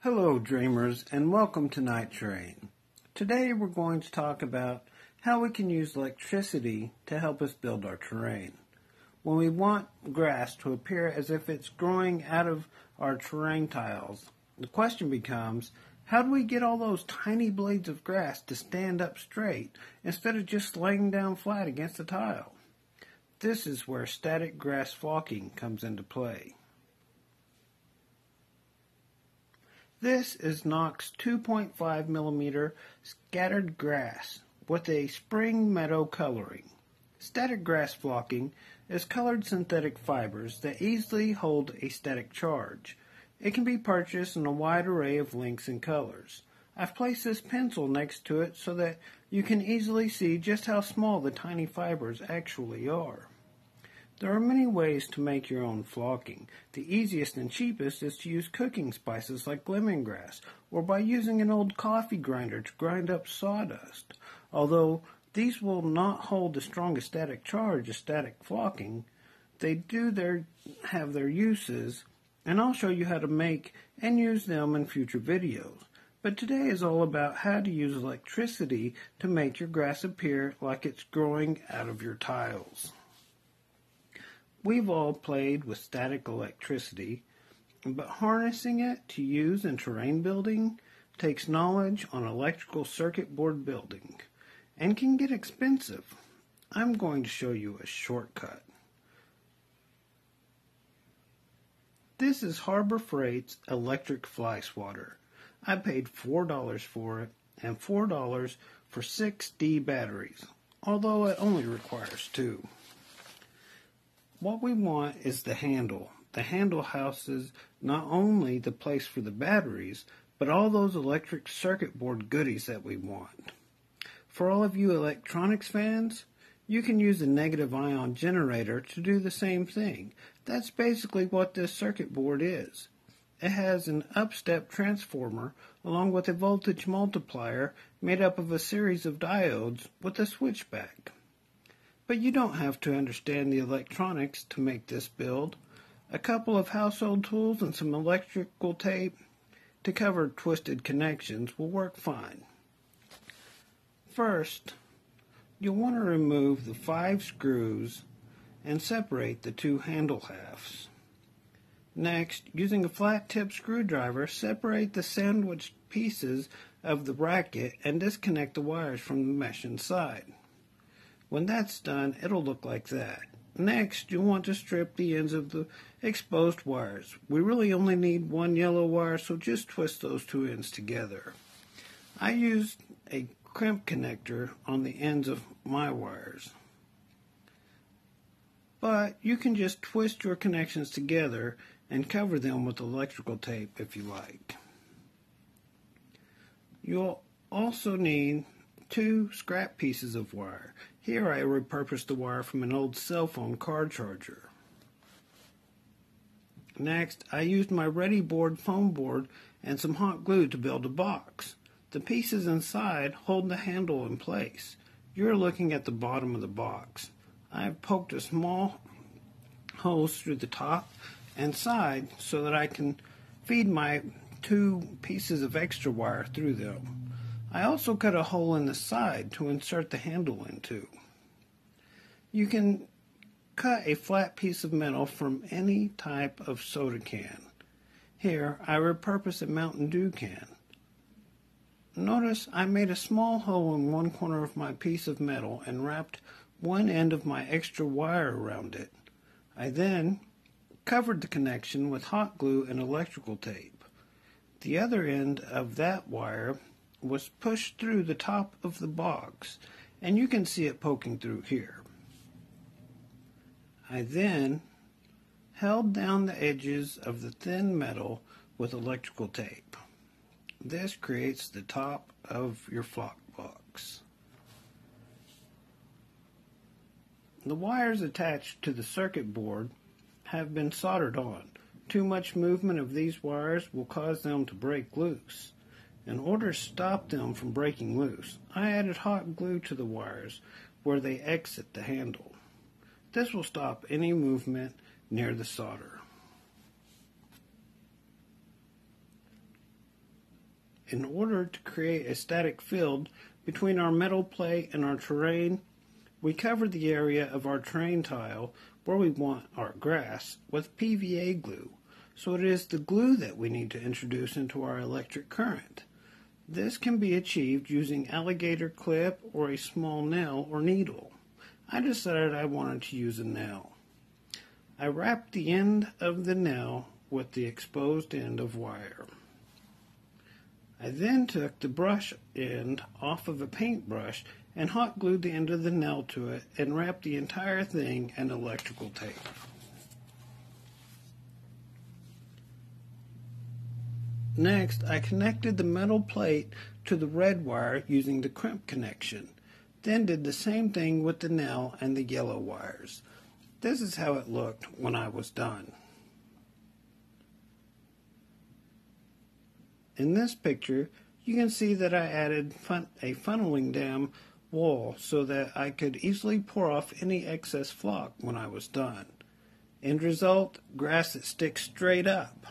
Hello dreamers and welcome to Night Terrain. Today we're going to talk about how we can use electricity to help us build our terrain. When we want grass to appear as if it's growing out of our terrain tiles, the question becomes, how do we get all those tiny blades of grass to stand up straight instead of just laying down flat against the tile? This is where static grass flocking comes into play. This is Knox 2.5 millimeter scattered grass with a spring meadow coloring. Static grass flocking is colored synthetic fibers that easily hold a static charge. It can be purchased in a wide array of lengths and colors. I've placed this pencil next to it so that you can easily see just how small the tiny fibers actually are. There are many ways to make your own flocking. The easiest and cheapest is to use cooking spices like lemongrass, or by using an old coffee grinder to grind up sawdust. Although these will not hold the strongest static charge as static flocking, they do have their uses, and I'll show you how to make and use them in future videos. But today is all about how to use electricity to make your grass appear like it's growing out of your tiles. We've all played with static electricity, but harnessing it to use in terrain building takes knowledge on electrical circuit board building and can get expensive. I'm going to show you a shortcut. This is Harbor Freight's electric fly swatter. I paid $4 for it and $4 for 6D batteries, although it only requires 2. What we want is the handle. The handle houses not only the place for the batteries, but all those electric circuit board goodies that we want. For all of you electronics fans, you can use a negative ion generator to do the same thing. That's basically what this circuit board is. It has an up-step transformer along with a voltage multiplier made up of a series of diodes with a switchback. But you don't have to understand the electronics to make this build. A couple of household tools and some electrical tape to cover twisted connections will work fine. First, you'll want to remove the 5 screws and separate the 2 handle halves. Next, using a flat tip screwdriver, separate the sandwiched pieces of the bracket and disconnect the wires from the mesh inside. When that's done, it'll look like that. Next, you'll want to strip the ends of the exposed wires. We really only need 1 yellow wire, so just twist those 2 ends together. I used a crimp connector on the ends of my wires. But you can just twist your connections together and cover them with electrical tape if you like. You'll also need 2 scrap pieces of wire. Here I repurposed the wire from an old cell phone car charger. Next, I used my Ready Board foam board and some hot glue to build a box. The pieces inside hold the handle in place. You're looking at the bottom of the box. I've poked a small holes through the top and side so that I can feed my 2 pieces of extra wire through them. I also cut a hole in the side to insert the handle into. You can cut a flat piece of metal from any type of soda can. Here, I repurposed a Mountain Dew can. Notice I made a small hole in one corner of my piece of metal and wrapped one end of my extra wire around it. I then covered the connection with hot glue and electrical tape. The other end of that wire was pushed through the top of the box, and you can see it poking through here. I then held down the edges of the thin metal with electrical tape. This creates the top of your flock box. The wires attached to the circuit board have been soldered on. Too much movement of these wires will cause them to break loose. In order to stop them from breaking loose, I added hot glue to the wires where they exit the handle. This will stop any movement near the solder. In order to create a static field between our metal plate and our terrain, we cover the area of our terrain tile where we want our grass with PVA glue, so it is the glue that we need to introduce into our electric current. This can be achieved using alligator clip or a small nail or needle. I decided I wanted to use a nail. I wrapped the end of the nail with the exposed end of wire. I then took the brush end off of a paintbrush and hot glued the end of the nail to it and wrapped the entire thing in electrical tape. Next, I connected the metal plate to the red wire using the crimp connection. Then did the same thing with the nail and the yellow wires. This is how it looked when I was done. In this picture, you can see that I added a funneling dam wall so that I could easily pour off any excess flock when I was done. End result, grass that sticks straight up.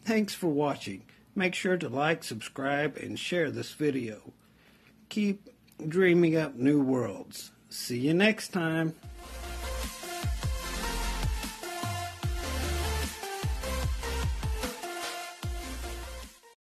Thanks for watching. Make sure to like, subscribe, and share this video. Keep dreaming up new worlds. See you next time.